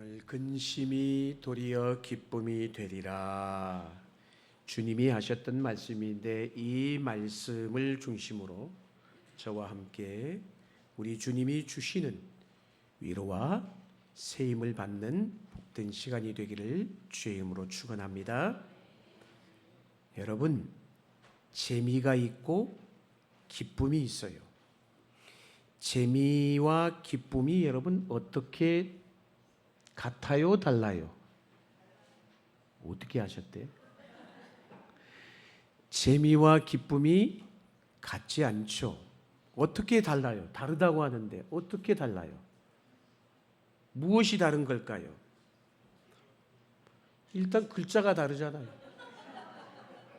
오늘 근심이 도리어 기쁨이 되리라. 주님이 하셨던 말씀인데 이 말씀을 중심으로 저와 함께 우리 주님이 주시는 위로와 세임을 받는 복된 시간이 되기를 주의 이름으로 축원합니다. 여러분, 재미가 있고 기쁨이 있어요. 재미와 기쁨이 여러분 어떻게 같아요? 달라요? 어떻게 하셨대요? 재미와 기쁨이 같지 않죠. 어떻게 달라요? 다르다고 하는데 어떻게 달라요? 무엇이 다른 걸까요? 일단 글자가 다르잖아요.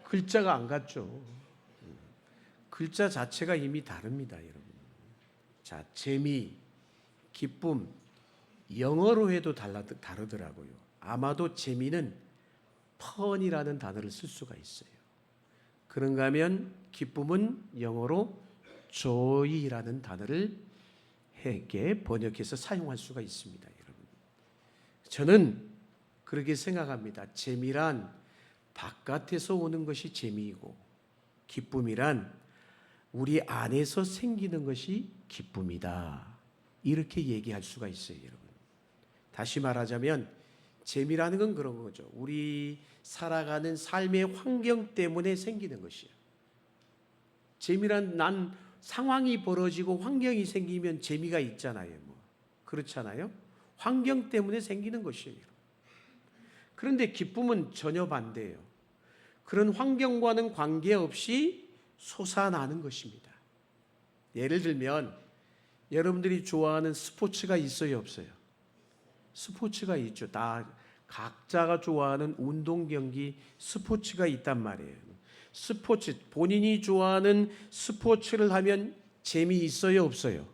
글자가 안 같죠. 글자 자체가 이미 다릅니다, 여러분. 자, 재미, 기쁨, 영어로 해도 다르더라고요. 아마도 재미는 펀이라는 단어를 쓸 수가 있어요. 그런가 하면 기쁨은 영어로 joy라는 단어를 번역해서 사용할 수가 있습니다, 여러분. 저는 그렇게 생각합니다. 재미란 바깥에서 오는 것이 재미이고 기쁨이란 우리 안에서 생기는 것이 기쁨이다. 이렇게 얘기할 수가 있어요, 여러분. 다시 말하자면 재미라는 건 그런 거죠. 우리 살아가는 삶의 환경 때문에 생기는 것이에요. 재미란 난 상황이 벌어지고 환경이 생기면 재미가 있잖아요. 그렇잖아요. 환경 때문에 생기는 것이에요. 그런데 기쁨은 전혀 반대예요. 그런 환경과는 관계없이 솟아나는 것입니다. 예를 들면 여러분들이 좋아하는 스포츠가 있어요, 없어요? 스포츠가 있죠. 다 각자가 좋아하는 운동 경기 스포츠가 있단 말이에요. 스포츠, 본인이 좋아하는 스포츠를 하면 재미있어요, 없어요?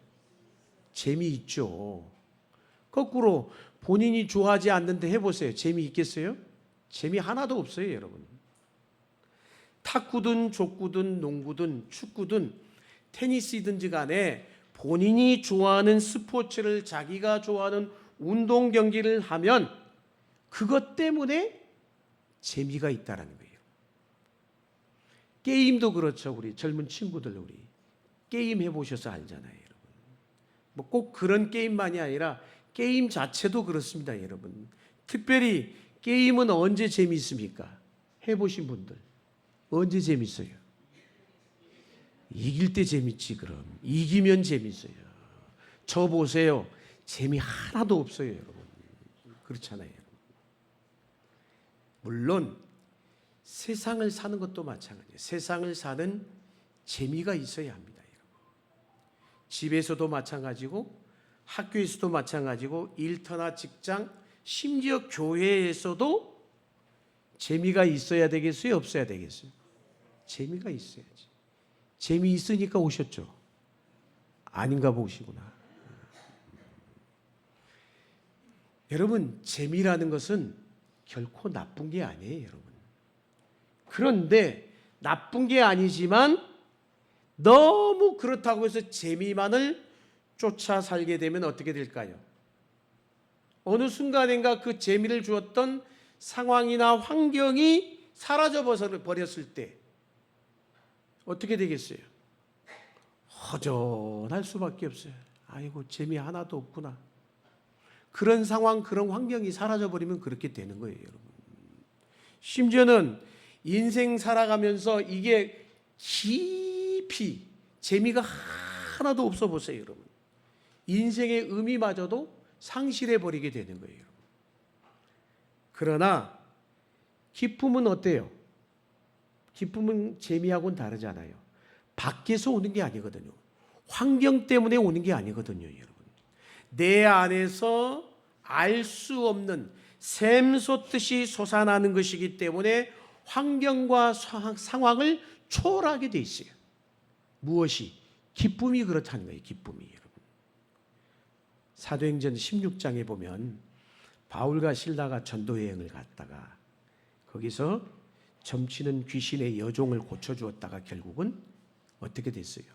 재미있죠. 거꾸로 본인이 좋아하지 않는데 해보세요. 재미있겠어요? 재미 하나도 없어요, 여러분. 탁구든 족구든 농구든 축구든 테니스든지 간에 본인이 좋아하는 스포츠를 자기가 좋아하는 운동 경기를 하면 그것 때문에 재미가 있다라는 거예요. 게임도 그렇죠. 우리 젊은 친구들 우리 게임 해보셔서 알잖아요, 여러분. 뭐 꼭 그런 게임만이 아니라 게임 자체도 그렇습니다, 여러분. 특별히 게임은 언제 재미있습니까? 해보신 분들 언제 재밌어요? 이길 때 재밌지. 그럼 이기면 재밌어요. 저 보세요. 재미 하나도 없어요, 여러분. 그렇잖아요. 물론 세상을 사는 것도 마찬가지예요. 세상을 사는 재미가 있어야 합니다, 여러분. 집에서도 마찬가지고 학교에서도 마찬가지고 일터나 직장, 심지어 교회에서도 재미가 있어야 되겠어요, 없어야 되겠어요? 재미가 있어야지. 재미있으니까 오셨죠? 아닌가 보시구나. 여러분, 재미라는 것은 결코 나쁜 게 아니에요, 여러분. 그런데 나쁜 게 아니지만 너무 그렇다고 해서 재미만을 쫓아 살게 되면 어떻게 될까요? 어느 순간인가 그 재미를 주었던 상황이나 환경이 사라져 버렸을 때 어떻게 되겠어요? 허전할 수밖에 없어요. 아이고, 재미 하나도 없구나. 그런 상황, 그런 환경이 사라져버리면 그렇게 되는 거예요, 여러분. 심지어는 인생 살아가면서 이게 깊이 재미가 하나도 없어 보세요, 여러분. 인생의 의미마저도 상실해버리게 되는 거예요, 여러분. 그러나 기쁨은 어때요? 기쁨은 재미하고는 다르잖아요. 밖에서 오는 게 아니거든요. 환경 때문에 오는 게 아니거든요, 여러분. 내 안에서 알 수 없는 샘솟듯이 솟아나는 것이기 때문에 환경과 상황을 초월하게 돼 있어요. 무엇이? 기쁨이 그렇다는 거예요, 기쁨이, 여러분. 사도행전 16장에 보면 바울과 실라가 전도 여행을 갔다가 거기서 점치는 귀신의 여종을 고쳐주었다가 결국은 어떻게 됐어요?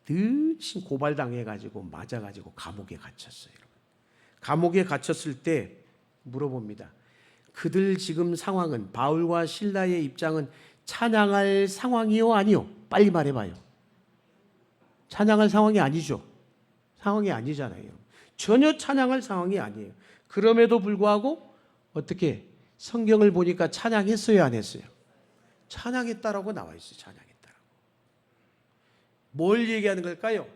늘 고발당해가지고 맞아가지고 감옥에 갇혔어요, 여러분. 감옥에 갇혔을 때 물어봅니다. 그들 지금 상황은, 바울과 실라의 입장은 찬양할 상황이요 아니요? 빨리 말해봐요. 찬양할 상황이 아니죠. 상황이 아니잖아요. 전혀 찬양할 상황이 아니에요. 그럼에도 불구하고 어떻게 성경을 보니까 찬양했어요 안 했어요? 찬양했다라고 나와 있어요. 찬양했다라고. 뭘 얘기하는 걸까요?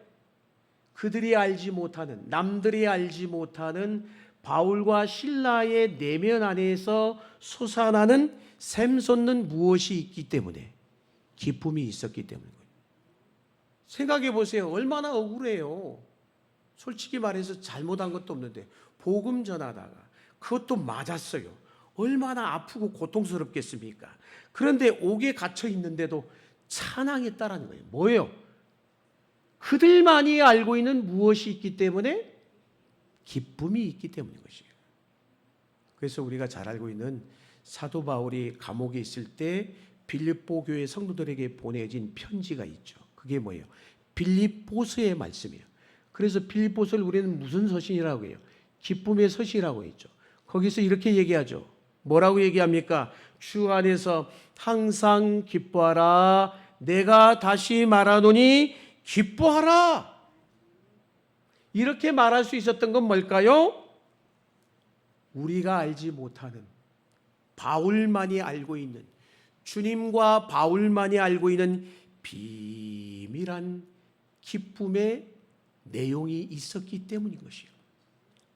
그들이 알지 못하는, 남들이 알지 못하는 바울과 실라의 내면 안에서 솟아나는 샘솟는 무엇이 있기 때문에, 기쁨이 있었기 때문에. 생각해 보세요. 얼마나 억울해요. 솔직히 말해서 잘못한 것도 없는데 복음 전하다가 그것도 맞았어요. 얼마나 아프고 고통스럽겠습니까? 그런데 옥에 갇혀 있는데도 찬양했다라는 거예요. 뭐예요? 그들만이 알고 있는 무엇이 있기 때문에? 기쁨이 있기 때문인 것이에요. 그래서 우리가 잘 알고 있는 사도 바울이 감옥에 있을 때 빌립보 교회 성도들에게 보내진 편지가 있죠. 그게 뭐예요? 빌립보서의 말씀이에요. 그래서 빌립보서를 우리는 무슨 서신이라고 해요? 기쁨의 서신이라고 했죠. 거기서 이렇게 얘기하죠. 뭐라고 얘기합니까? 주 안에서 항상 기뻐하라. 내가 다시 말하노니 기뻐하라. 이렇게 말할 수 있었던 건 뭘까요? 우리가 알지 못하는, 바울만이 알고 있는, 주님과 바울만이 알고 있는 비밀한 기쁨의 내용이 있었기 때문인 것이요.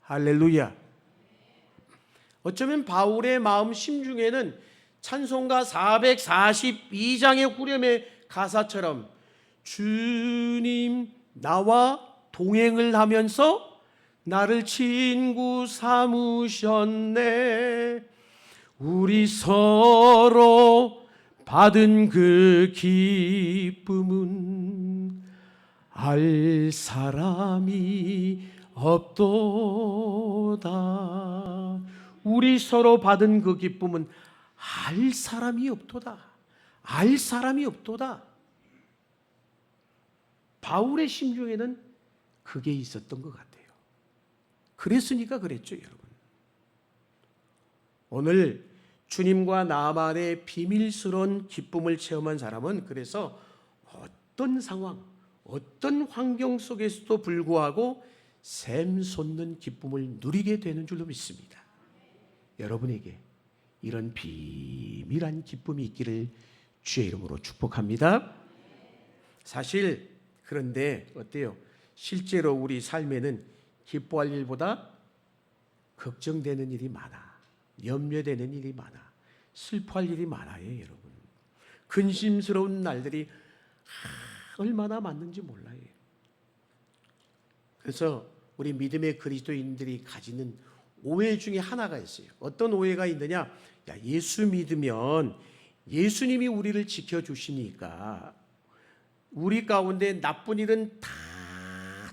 할렐루야. 어쩌면 바울의 마음 심중에는 찬송가 442장의 후렴의 가사처럼 주님 나와 동행을 하면서 나를 친구 삼으셨네. 우리 서로 받은 그 기쁨은 알 사람이 없도다. 우리 서로 받은 그 기쁨은 알 사람이 없도다. 알 사람이 없도다. 바울의 심중에는 그게 있었던 것 같아요. 그랬으니까 그랬죠, 여러분. 오늘 주님과 나만의 비밀스러운 기쁨을 체험한 사람은 그래서 어떤 상황, 어떤 환경 속에서도 불구하고 샘솟는 기쁨을 누리게 되는 줄로 믿습니다. 여러분에게 이런 비밀한 기쁨이 있기를 주의 이름으로 축복합니다. 사실 그런데 어때요? 실제로 우리 삶에는 기뻐할 일보다 걱정되는 일이 많아. 염려되는 일이 많아. 슬퍼할 일이 많아요, 여러분. 근심스러운 날들이 얼마나 많은지 몰라요. 그래서 우리 믿음의 그리스도인들이 가지는 오해 중에 하나가 있어요. 어떤 오해가 있느냐? 야, 예수 믿으면 예수님이 우리를 지켜주시니까 우리 가운데 나쁜 일은 다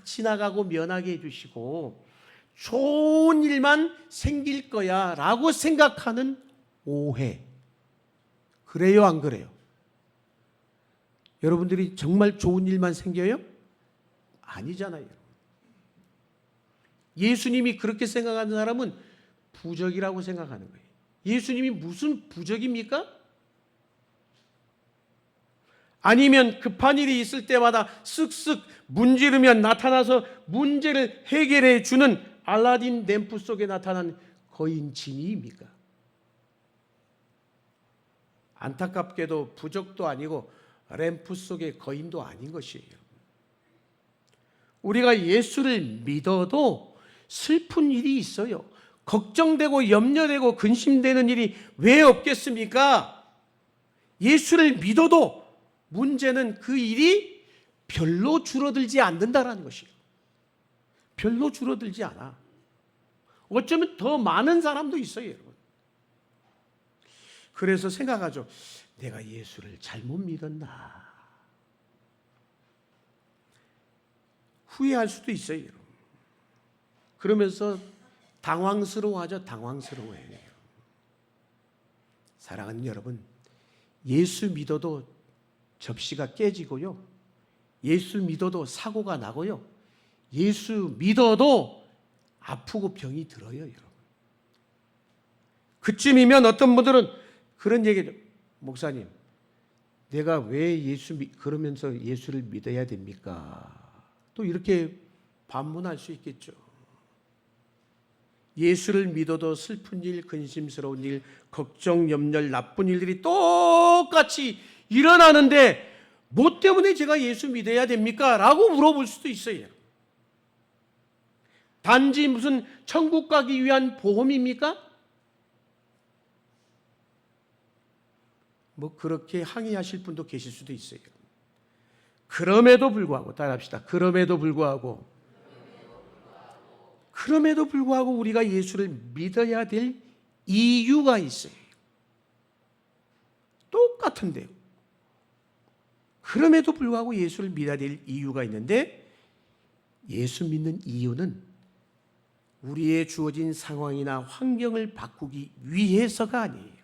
지나가고 면하게 해주시고 좋은 일만 생길 거야 라고 생각하는 오해. 그래요, 안 그래요? 여러분들이 정말 좋은 일만 생겨요? 아니잖아요. 예수님이 그렇게 생각하는 사람은 부적이라고 생각하는 거예요. 예수님이 무슨 부적입니까? 아니면 급한 일이 있을 때마다 쓱쓱 문지르면 나타나서 문제를 해결해 주는 알라딘 램프 속에 나타난 거인 지니입니까? 안타깝게도 부적도 아니고 램프 속의 거인도 아닌 것이에요. 우리가 예수를 믿어도 슬픈 일이 있어요. 걱정되고 염려되고 근심되는 일이 왜 없겠습니까? 예수를 믿어도 문제는 그 일이 별로 줄어들지 않는다라는 것이에요. 별로 줄어들지 않아. 어쩌면 더 많은 사람도 있어요, 여러분. 그래서 생각하죠. 내가 예수를 잘못 믿었나? 후회할 수도 있어요, 여러분. 그러면서 당황스러워하죠. 당황스러워해요. 사랑하는 여러분, 예수 믿어도 접시가 깨지고요. 예수 믿어도 사고가 나고요. 예수 믿어도 아프고 병이 들어요, 여러분. 그쯤이면 어떤 분들은 그런 얘기를, 목사님, 내가 왜 그러면서 예수를 믿어야 됩니까? 또 이렇게 반문할 수 있겠죠. 예수를 믿어도 슬픈 일, 근심스러운 일, 걱정, 염려, 나쁜 일들이 똑같이 일어나는데 뭐 때문에 제가 예수 믿어야 됩니까? 라고 물어볼 수도 있어요. 단지 무슨 천국 가기 위한 보험입니까? 뭐 그렇게 항의하실 분도 계실 수도 있어요. 그럼에도 불구하고, 따라합시다. 그럼에도 불구하고 우리가 예수를 믿어야 될 이유가 있어요. 똑같은데요. 그럼에도 불구하고 예수를 믿어야 될 이유가 있는데, 예수 믿는 이유는 우리의 주어진 상황이나 환경을 바꾸기 위해서가 아니에요.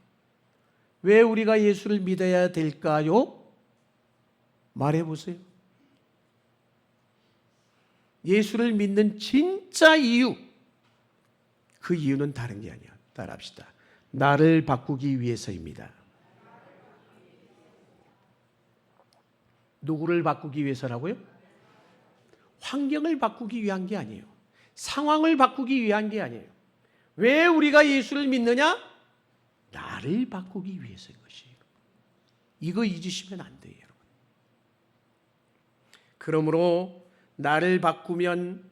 왜 우리가 예수를 믿어야 될까요? 말해보세요. 예수를 믿는 진짜 이유, 그 이유는 다른 게 아니야. 따라합시다. 나를 바꾸기 위해서입니다. 누구를 바꾸기 위해서라고요? 환경을 바꾸기 위한 게 아니에요. 상황을 바꾸기 위한 게 아니에요. 왜 우리가 예수를 믿느냐? 나를 바꾸기 위해서인 것이에요. 이거 잊으시면 안 돼요, 여러분. 그러므로 나를 바꾸면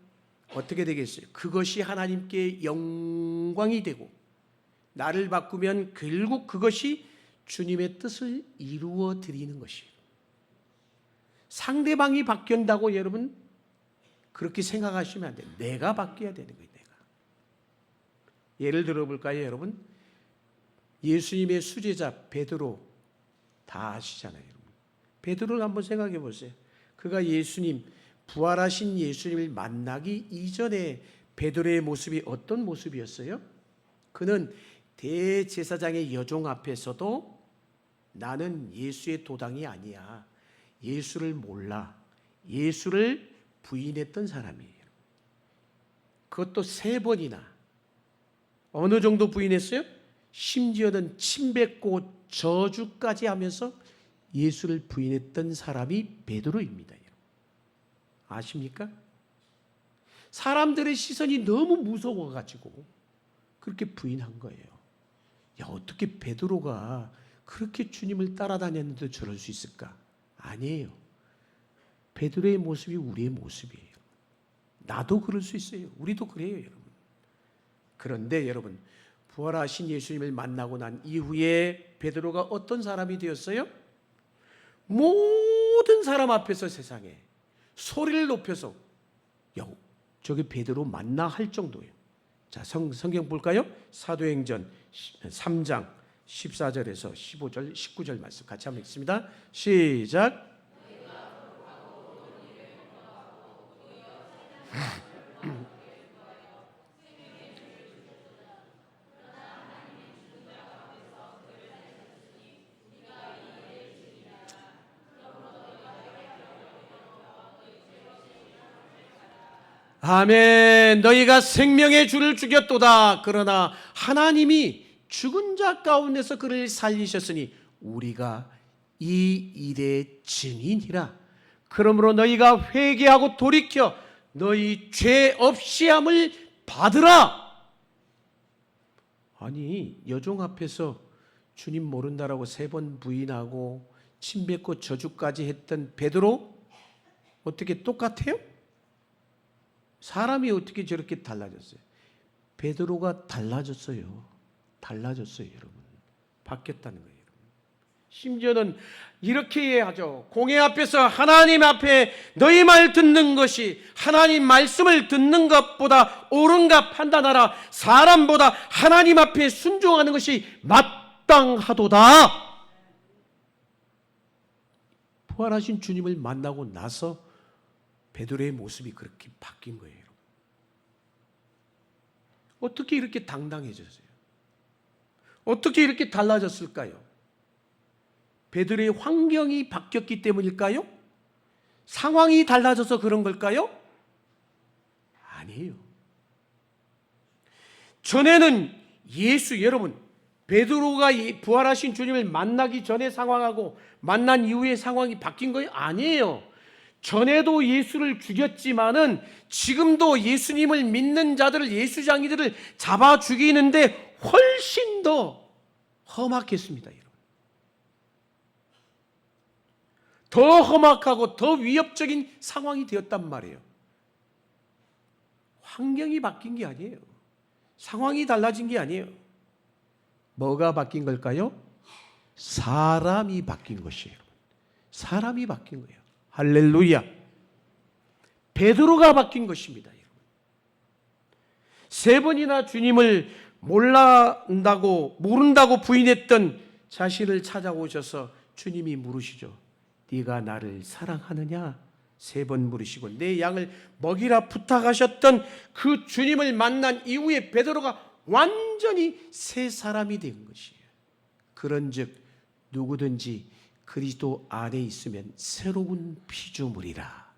어떻게 되겠어요? 그것이 하나님께 영광이 되고, 나를 바꾸면 결국 그것이 주님의 뜻을 이루어 드리는 것이에요. 상대방이 바뀐다고 여러분 그렇게 생각하시면 안 돼요. 내가 바뀌어야 되는 거예요. 내가. 예를 들어볼까요, 여러분? 예수님의 수제자 베드로 다 아시잖아요. 여러분. 베드로를 한번 생각해 보세요. 그가 부활하신 예수님을 만나기 이전에 베드로의 모습이 어떤 모습이었어요? 그는 대제사장의 여종 앞에서도 나는 예수의 도당이 아니야, 예수를 몰라, 예수를 부인했던 사람이에요. 그것도 3번이나. 어느 정도 부인했어요? 심지어는 침뱉고 저주까지 하면서 예수를 부인했던 사람이 베드로입니다. 아십니까? 사람들의 시선이 너무 무서워가지고 그렇게 부인한 거예요. 야, 어떻게 베드로가 그렇게 주님을 따라다녔는데 저럴 수 있을까? 아니에요. 베드로의 모습이 우리의 모습이에요. 나도 그럴 수 있어요. 우리도 그래요, 여러분. 그런데 여러분, 부활하신 예수님을 만나고 난 이후에 베드로가 어떤 사람이 되었어요? 모든 사람 앞에서 세상에 소리를 높여서, 야, 저게 베드로 맞나 할 정도예요. 자, 성경 볼까요? 사도행전 3장 14절에서 15절, 19절 말씀 같이 한번 읽습니다. 시작. 아멘. 너희가 생명의 주를 죽였도다. 그러나 하나님이 죽은 자 가운데서 그를 살리셨으니 우리가 이 일의 증인이라. 그러므로 너희가 회개하고 돌이켜 너희 죄 없이함을 받으라. 아니, 여종 앞에서 주님 모른다라고 3번 부인하고 침뱉고 저주까지 했던 베드로 어떻게 똑같아요? 사람이 어떻게 저렇게 달라졌어요? 베드로가 달라졌어요. 달라졌어요, 여러분. 바뀌었다는 거예요. 여러분. 심지어는 이렇게 하죠. 공회 앞에서 하나님 앞에 너희 말 듣는 것이 하나님 말씀을 듣는 것보다 옳은가 판단하라. 사람보다 하나님 앞에 순종하는 것이 마땅하도다. 부활하신 주님을 만나고 나서 베드로의 모습이 그렇게 바뀐 거예요. 어떻게 이렇게 당당해졌어요? 어떻게 이렇게 달라졌을까요? 베드로의 환경이 바뀌었기 때문일까요? 상황이 달라져서 그런 걸까요? 아니에요. 전에는 여러분, 베드로가 부활하신 주님을 만나기 전의 상황하고 만난 이후의 상황이 바뀐 거예요? 아니에요. 전에도 예수를 죽였지만은 지금도 예수님을 믿는 자들을, 예수장이들을 잡아 죽이는데 훨씬 더 험악했습니다, 여러분. 더 험악하고 더 위협적인 상황이 되었단 말이에요. 환경이 바뀐 게 아니에요. 상황이 달라진 게 아니에요. 뭐가 바뀐 걸까요? 사람이 바뀐 것이에요. 사람이 바뀐 거예요. 할렐루야. 베드로가 바뀐 것입니다, 여러분. 3번이나 주님을 모른다고 부인했던 자신을 찾아오셔서 주님이 물으시죠. 네가 나를 사랑하느냐? 3번 물으시고 내 양을 먹이라 부탁하셨던 그 주님을 만난 이후에 베드로가 완전히 새 사람이 된 것이에요. 그런즉 누구든지 그리스도 안에 있으면 새로운 피조물이라.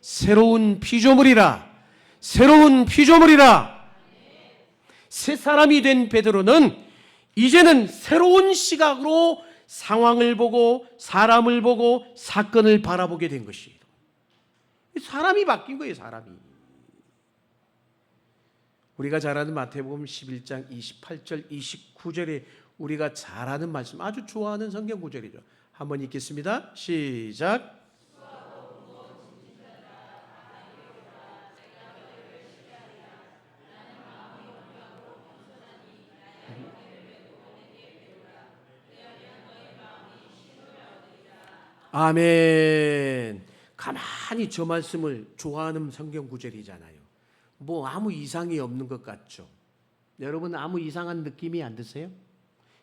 새로운 피조물이라. 새로운 피조물이라. 새 사람이 된 베드로는 이제는 새로운 시각으로 상황을 보고 사람을 보고 사건을 바라보게 된 것이에요. 사람이 바뀐 거예요, 사람이. 우리가 잘 아는 마태복음 11장 28절 29절에 우리가 잘 아는 말씀, 아주 좋아하는 성경 구절이죠. 한번 읽겠습니다. 시작. 아멘. 가만히 저 말씀을 좋아하는 성경 구절이잖아요. 뭐 아무 이상이 없는 것 같죠? 여러분 아무 이상한 느낌이 안 드세요?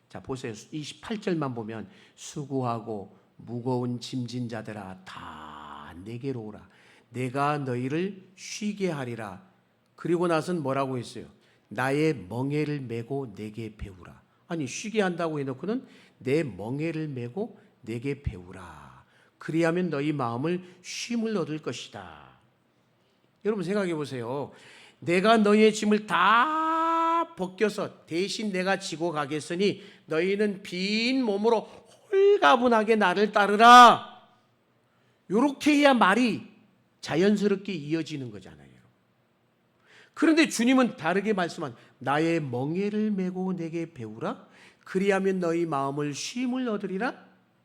자 보세요. 28절만 보면 수고하고 무거운 짐진 자들아 다 내게로 오라. 내가 너희를 쉬게 하리라. 그리고 나선 뭐라고 했어요? 나의 멍에를 메고 내게 배우라. 아니 쉬게 한다고 해놓고는 내 멍에를 메고 내게 배우라. 그리하면 너희 마음을 쉼을 얻을 것이다. 여러분 생각해 보세요. 내가 너희의 짐을 다 벗겨서 대신 내가 지고 가겠으니 너희는 빈 몸으로 홀가분하게 나를 따르라. 이렇게 해야 말이 자연스럽게 이어지는 거잖아요. 그런데 주님은 다르게 말씀한 나의 멍에를 메고 내게 배우라. 그리하면 너희 마음을 쉼을 얻으리라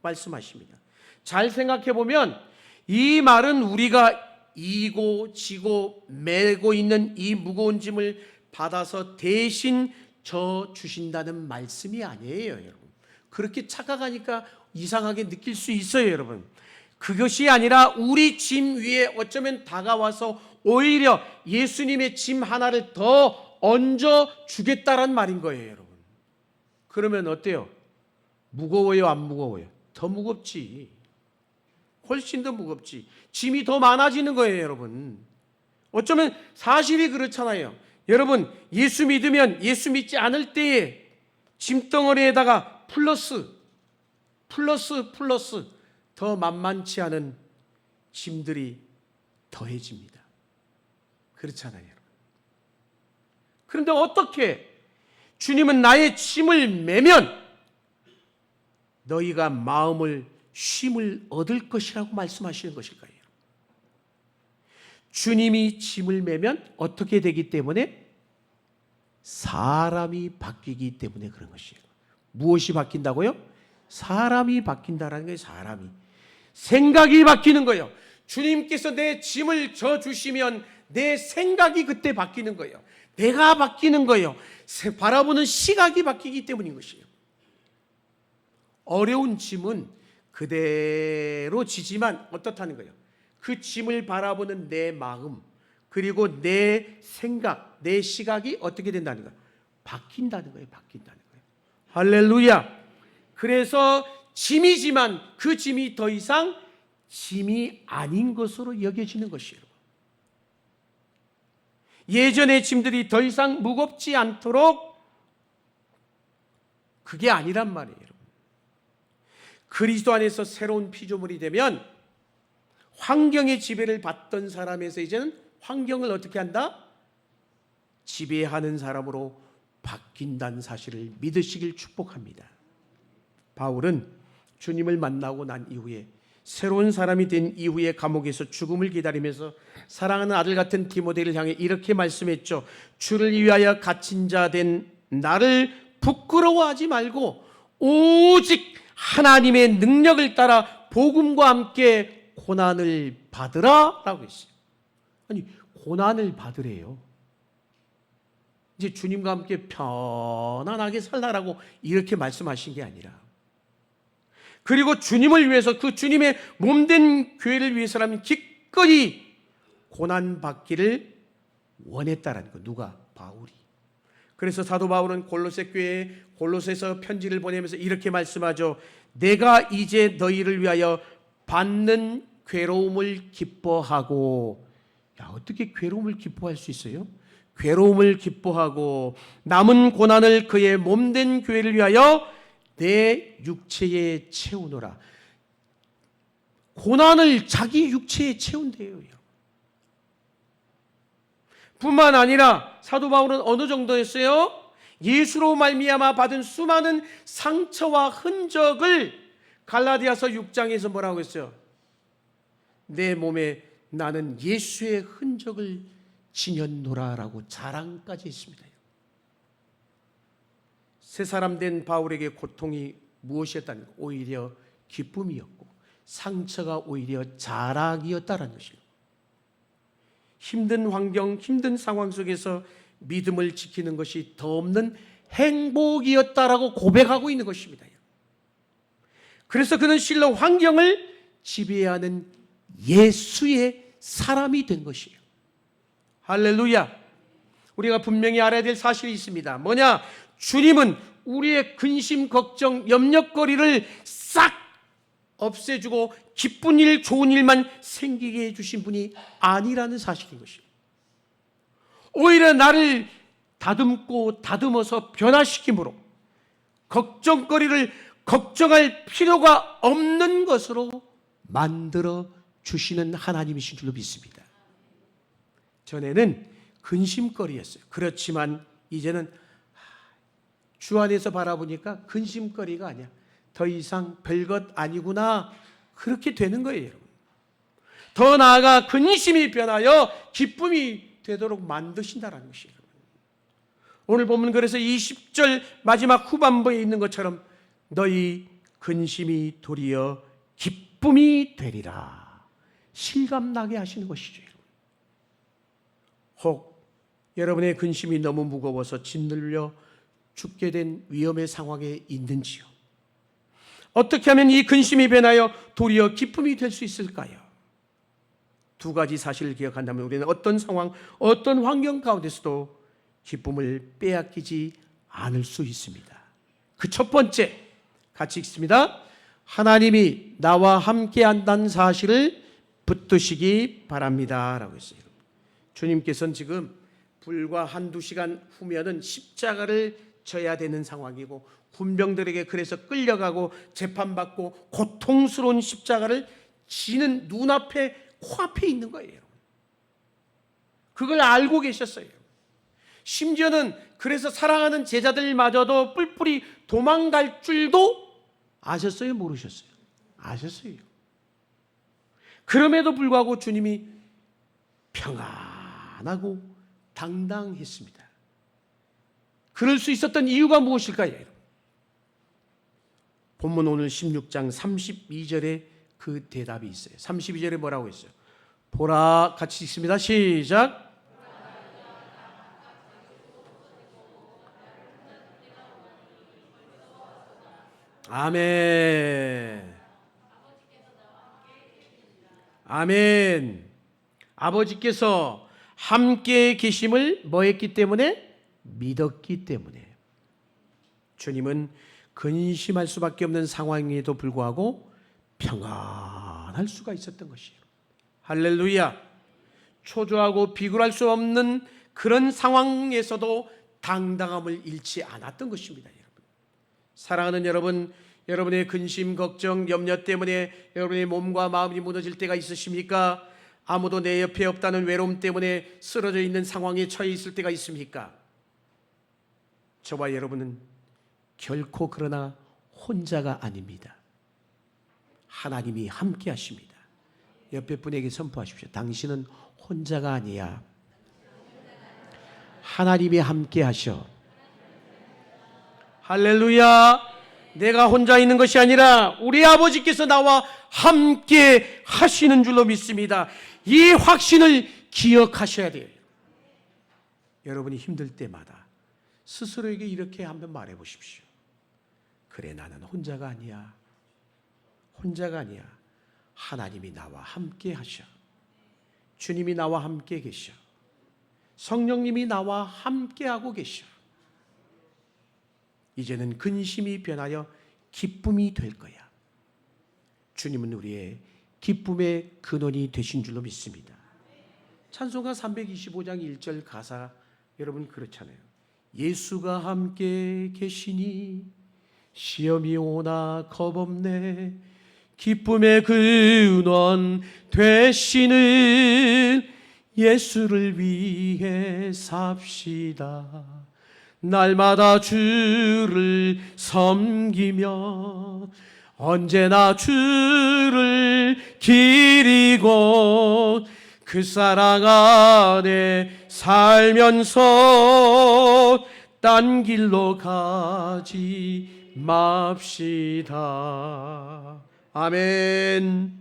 말씀하십니다. 잘 생각해 보면 이 말은 우리가 이고 지고 메고 있는 이 무거운 짐을 받아서 대신 져 주신다는 말씀이 아니에요, 여러분. 그렇게 착각하니까 이상하게 느낄 수 있어요, 여러분. 그것이 아니라 우리 짐 위에 어쩌면 다가와서 오히려 예수님의 짐 하나를 더 얹어 주겠다란 말인 거예요, 여러분. 그러면 어때요? 무거워요, 안 무거워요? 더 무겁지. 훨씬 더 무겁지. 짐이 더 많아지는 거예요, 여러분. 어쩌면 사실이 그렇잖아요. 여러분, 예수 믿으면 예수 믿지 않을 때에 짐덩어리에다가 플러스 더 만만치 않은 짐들이 더해집니다. 그렇잖아요, 여러분. 그런데 어떻게 주님은 나의 짐을 메면 너희가 마음을 쉼을 얻을 것이라고 말씀하시는 것일까요? 주님이 짐을 메면 어떻게 되기 때문에? 사람이 바뀌기 때문에 그런 것이에요. 무엇이 바뀐다고요? 사람이 바뀐다라는 거예요. 사람이. 생각이 바뀌는 거예요. 주님께서 내 짐을 져주시면 내 생각이 그때 바뀌는 거예요. 내가 바뀌는 거예요. 바라보는 시각이 바뀌기 때문인 것이에요. 어려운 짐은 그대로 지지만 어떻다는 거예요? 그 짐을 바라보는 내 마음 그리고 내 생각, 내 시각이 어떻게 된다는 거예요? 바뀐다는 거예요. 바뀐다는 거예요. 할렐루야. 그래서 짐이지만 그 짐이 더 이상 짐이 아닌 것으로 여겨지는 것이에요. 예전의 짐들이 더 이상 무겁지 않도록 그게 아니란 말이에요. 그리스도 안에서 새로운 피조물이 되면 환경의 지배를 받던 사람에서 이제는 환경을 어떻게 한다? 지배하는 사람으로 바뀐다는 사실을 믿으시길 축복합니다. 바울은 주님을 만나고 난 이후에 새로운 사람이 된 이후에 감옥에서 죽음을 기다리면서 사랑하는 아들 같은 디모데를 향해 이렇게 말씀했죠. 주를 위하여 갇힌 자 된 나를 부끄러워하지 말고 오직 하나님의 능력을 따라 복음과 함께 고난을 받으라 라고 했어요. 아니, 고난을 받으래요. 이제 주님과 함께 편안하게 살라라고 이렇게 말씀하신 게 아니라, 그리고 주님을 위해서, 그 주님의 몸된 교회를 위해서라면 기꺼이 고난받기를 원했다라는 거. 누가? 바울이. 그래서 사도 바울은 골로새 교회에 골로새서 편지를 보내면서 이렇게 말씀하죠. 내가 이제 너희를 위하여 받는 괴로움을 기뻐하고. 야, 어떻게 괴로움을 기뻐할 수 있어요? 괴로움을 기뻐하고 남은 고난을 그의 몸된 교회를 위하여 내 육체에 채우노라. 고난을 자기 육체에 채운대요. 뿐만 아니라 사도 바울은 어느 정도였어요? 예수로 말미암아 받은 수많은 상처와 흔적을 갈라디아서 6장에서 뭐라고 했어요? 내 몸에 나는 예수의 흔적을 지녔노라라고 자랑까지 했습니다. 새 사람 된 바울에게 고통이 무엇이었다는 것? 오히려 기쁨이었고 상처가 오히려 자랑이었다는 것이에요. 힘든 환경, 힘든 상황 속에서 믿음을 지키는 것이 더 없는 행복이었다라고 고백하고 있는 것입니다. 그래서 그는 실로 환경을 지배하는 예수의 사람이 된 것이에요. 할렐루야. 우리가 분명히 알아야 될 사실이 있습니다. 뭐냐? 주님은 우리의 근심, 걱정, 염려거리를 싹 없애주고 기쁜 일, 좋은 일만 생기게 해주신 분이 아니라는 사실인 것이에요. 오히려 나를 다듬고 다듬어서 변화시킴으로 걱정거리를 걱정할 필요가 없는 것으로 만들어 주시는 하나님이신 줄로 믿습니다. 전에는 근심거리였어요. 그렇지만 이제는 주 안에서 바라보니까 근심거리가 아니야. 더 이상 별것 아니구나. 그렇게 되는 거예요, 여러분. 더 나아가 근심이 변하여 기쁨이 되도록 만드신다는 것이에요. 오늘 보면 그래서 20절 마지막 후반부에 있는 것처럼 너희 근심이 도리어 기쁨이 되리라. 실감나게 하시는 것이죠. 혹 여러분의 근심이 너무 무거워서 짓눌려 죽게 된 위험의 상황에 있는지요? 어떻게 하면 이 근심이 변하여 도리어 기쁨이 될 수 있을까요? 두 가지 사실을 기억한다면 우리는 어떤 상황, 어떤 환경 가운데서도 기쁨을 빼앗기지 않을 수 있습니다. 그 첫 번째, 같이 읽습니다. 하나님이 나와 함께 한다는 사실을 붙드시기 바랍니다 라고 했어요. 주님께서는 지금 불과 한두 시간 후면은 십자가를 져야 되는 상황이고 군병들에게 그래서 끌려가고 재판받고 고통스러운 십자가를 지는 눈앞에 코앞에 있는 거예요. 그걸 알고 계셨어요. 심지어는 그래서 사랑하는 제자들마저도 뿔뿔이 도망갈 줄도 아셨어요? 모르셨어요? 아셨어요. 그럼에도 불구하고 주님이 평안하고 당당했습니다. 그럴 수 있었던 이유가 무엇일까요? 본문 오늘 16장 32절에 그 대답이 있어요. 32절에 뭐라고 했어요? 보라, 같이 읽습니다. 시작. 아멘. 아멘. 아버지께서 함께 계심을 뭐 했기 때문에? 믿었기 때문에. 주님은 근심할 수밖에 없는 상황에도 불구하고 평안할 수가 있었던 것이에요. 할렐루야. 초조하고 비굴할 수 없는 그런 상황에서도 당당함을 잃지 않았던 것입니다. 여러분. 사랑하는 여러분, 여러분의 근심, 걱정, 염려 때문에 여러분의 몸과 마음이 무너질 때가 있으십니까? 아무도 내 옆에 없다는 외로움 때문에 쓰러져 있는 상황에 처해 있을 때가 있습니까? 저와 여러분은 결코 그러나 혼자가 아닙니다. 하나님이 함께 하십니다. 옆에 분에게 선포하십시오. 당신은 혼자가 아니야. 하나님이 함께 하셔. 할렐루야. 내가 혼자 있는 것이 아니라 우리 아버지께서 나와 함께 하시는 줄로 믿습니다. 이 확신을 기억하셔야 돼요. 여러분이 힘들 때마다 스스로에게 이렇게 한번 말해 보십시오. 그래, 나는 혼자가 아니야. 혼자가 아니야. 하나님이 나와 함께 하셔. 주님이 나와 함께 계셔. 성령님이 나와 함께 하고 계셔. 이제는 근심이 변하여 기쁨이 될 거야. 주님은 우리의 기쁨의 근원이 되신 줄로 믿습니다. 찬송가 325장 1절 가사 여러분 그렇잖아요. 예수가 함께 계시니 시험이 오나 겁없네. 기쁨의 근원 되시는 예수를 위해 삽시다. 날마다 주를 섬기며 언제나 주를 기리고 그 사랑 안에 살면서 딴 길로 가지 맙시다. 아멘.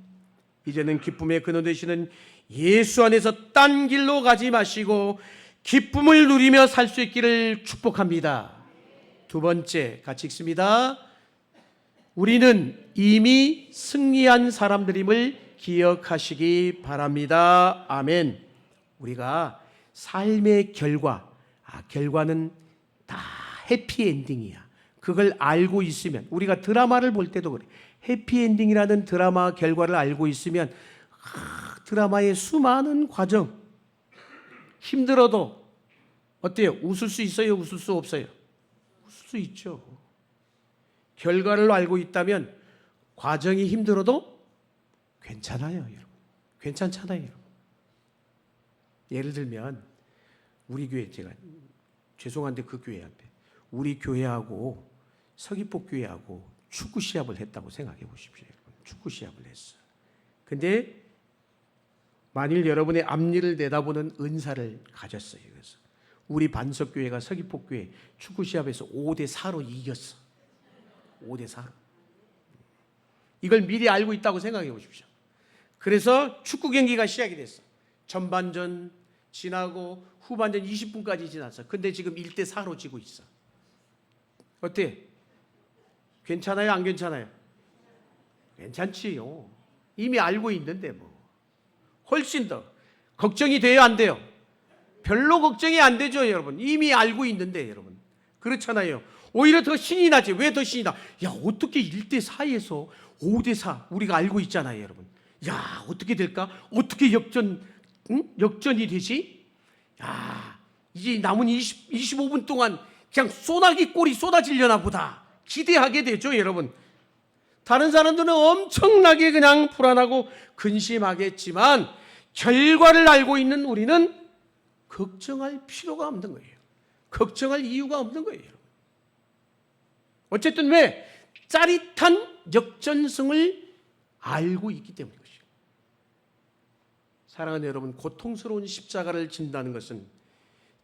이제는 기쁨의 근원 되시는 예수 안에서 딴 길로 가지 마시고 기쁨을 누리며 살 수 있기를 축복합니다. 두 번째, 같이 읽습니다. 우리는 이미 승리한 사람들임을 기억하시기 바랍니다. 아멘. 우리가 삶의 결과는 다 해피엔딩이야. 그걸 알고 있으면, 우리가 드라마를 볼 때도 그래. 해피엔딩이라는 드라마 결과를 알고 있으면 드라마의 수많은 과정, 힘들어도 어때요? 웃을 수 있어요? 웃을 수 없어요? 웃을 수 있죠. 결과를 알고 있다면 과정이 힘들어도 괜찮아요, 여러분. 괜찮잖아요, 여러분. 예를 들면 우리 교회, 제가 죄송한데 그 교회 앞에 우리 교회하고 서귀포 교회하고 축구 시합을 했다고 생각해 보십시오, 여러분. 축구 시합을 했어. 근데 만일 여러분의 앞니를 내다보는 은사를 가졌어요. 그래서 우리 반석교회가 서귀포교회 축구시합에서 5대4로 이겼어. 5대4로. 이걸 미리 알고 있다고 생각해 보십시오. 그래서 축구 경기가 시작이 됐어. 전반전 지나고 후반전 20분까지 지났어. 근데 지금 1대4로 지고 있어. 어때? 괜찮아요? 안 괜찮아요? 괜찮지요. 이미 알고 있는데 뭐. 훨씬 더 걱정이 돼요, 안 돼요? 별로 걱정이 안 되죠, 여러분. 이미 알고 있는데, 여러분. 그렇잖아요. 오히려 더 신이 나지. 왜 더 신이 나? 야, 어떻게 1대4에서 5대4 우리가 알고 있잖아요, 여러분. 야, 어떻게 될까? 어떻게 역전이 되지? 야, 이제 남은 25분 동안 그냥 소나기 골이 쏟아지려나 보다. 기대하게 되죠, 여러분. 다른 사람들은 엄청나게 그냥 불안하고 근심하겠지만 결과를 알고 있는 우리는 걱정할 필요가 없는 거예요. 걱정할 이유가 없는 거예요. 어쨌든 왜? 짜릿한 역전승을 알고 있기 때문인 것이에요. 사랑하는 여러분, 고통스러운 십자가를 진다는 것은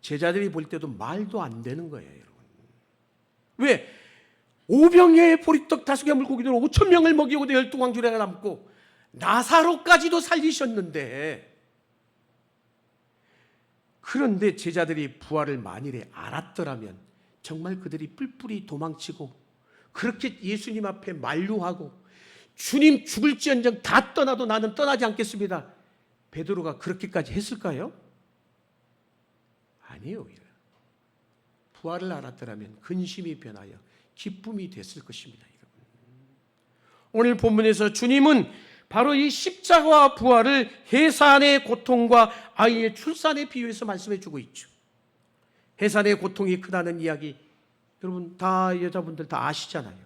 제자들이 볼 때도 말도 안 되는 거예요, 여러분. 왜? 5병의 보리떡 5개 물고기들 5,000명을 먹이고 12광주리가 남고 나사로까지도 살리셨는데, 그런데 제자들이 부활을 만일에 알았더라면 정말 그들이 뿔뿔이 도망치고 그렇게 예수님 앞에 만류하고 주님 죽을지언정 다 떠나도 나는 떠나지 않겠습니다. 베드로가 그렇게까지 했을까요? 아니에요. 부활을 알았더라면 근심이 변하여 기쁨이 됐을 것입니다. 오늘 본문에서 주님은 바로 이 십자가와 부활을 해산의 고통과 아이의 출산에 비유해서 말씀해 주고 있죠. 해산의 고통이 크다는 이야기 여러분 다 여자분들 다 아시잖아요.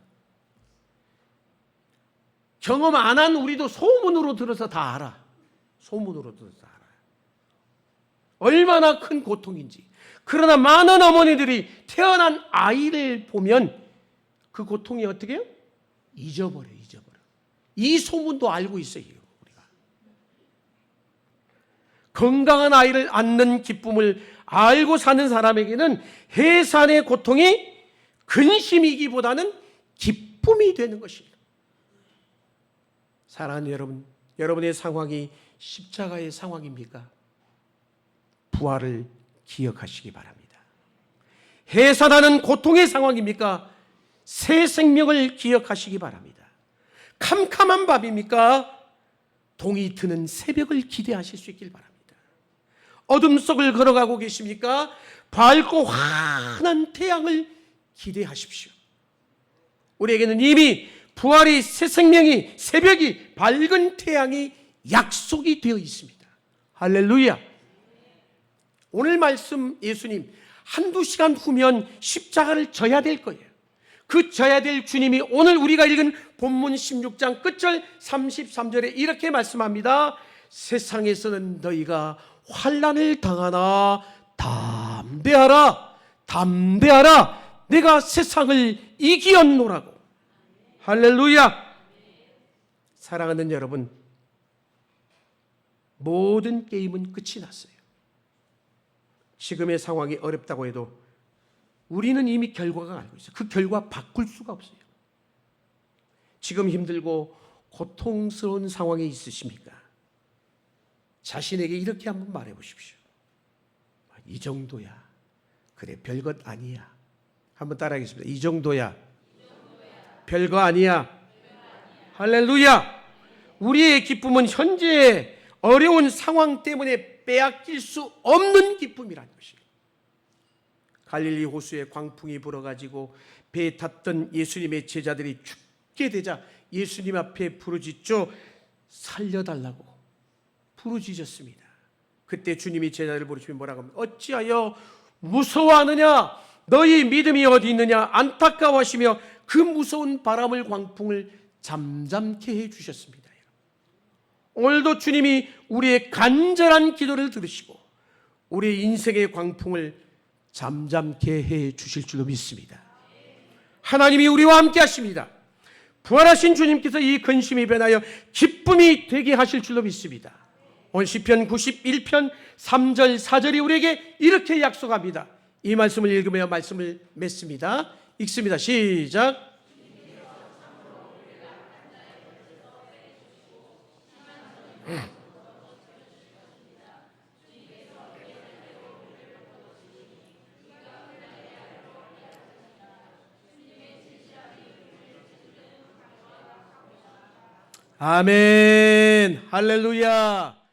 경험 안 한 우리도 소문으로 들어서 다 알아. 소문으로 들어서 다 알아요. 얼마나 큰 고통인지. 그러나 많은 어머니들이 태어난 아이를 보면 그 고통이 어떻게 해요? 잊어버려. 이 소문도 알고 있어요. 우리가 건강한 아이를 낳는 기쁨을 알고 사는 사람에게는 해산의 고통이 근심이기보다는 기쁨이 되는 것입니다. 사랑하는 여러분, 여러분의 상황이 십자가의 상황입니까? 부활을 기억하시기 바랍니다. 해산하는 고통의 상황입니까? 새 생명을 기억하시기 바랍니다. 캄캄한 밤입니까? 동이 트는 새벽을 기대하실 수 있길 바랍니다. 어둠 속을 걸어가고 계십니까? 밝고 환한 태양을 기대하십시오. 우리에게는 이미 부활이, 새 생명이, 새벽이, 밝은 태양이 약속이 되어 있습니다. 할렐루야. 오늘 말씀 예수님 한두 시간 후면 십자가를 져야 될 거예요. 그 져야 될 주님이 오늘 우리가 읽은 본문 16장 끝절 33절에 이렇게 말씀합니다. 세상에서는 너희가 환난을 당하나 담대하라, 담대하라, 내가 세상을 이기었노라고. 할렐루야. 사랑하는 여러분, 모든 게임은 끝이 났어요. 지금의 상황이 어렵다고 해도 우리는 이미 결과가 알고 있어요. 그 결과 바꿀 수가 없어요. 지금 힘들고 고통스러운 상황에 있으십니까? 자신에게 이렇게 한번 말해 보십시오. 이 정도야. 그래, 별것 아니야. 한번 따라하겠습니다. 이 정도야. 별거 아니야. 할렐루야. 우리의 기쁨은 현재의 어려운 상황 때문에 빼앗길 수 없는 기쁨이라는 것입니다. 갈릴리 호수에 광풍이 불어가지고 배에 탔던 예수님의 제자들이 죽게 되자 예수님 앞에 부르짖죠. 살려달라고 부르짖었습니다. 그때 주님이 제자들을 부르시며 뭐라고 합니까? 어찌하여 무서워하느냐? 너희 믿음이 어디 있느냐? 안타까워하시며 그 무서운 바람을, 광풍을 잠잠케 해주셨습니다. 오늘도 주님이 우리의 간절한 기도를 들으시고 우리의 인생의 광풍을 잠잠케 해 주실 줄로 믿습니다. 하나님이 우리와 함께 하십니다. 부활하신 주님께서 이 근심이 변하여 기쁨이 되게 하실 줄로 믿습니다. 오늘 시편 91편 3절 4절이 우리에게 이렇게 약속합니다. 이 말씀을 읽으며 말씀을 맺습니다. 읽습니다. 시작. 아멘. 할렐루야.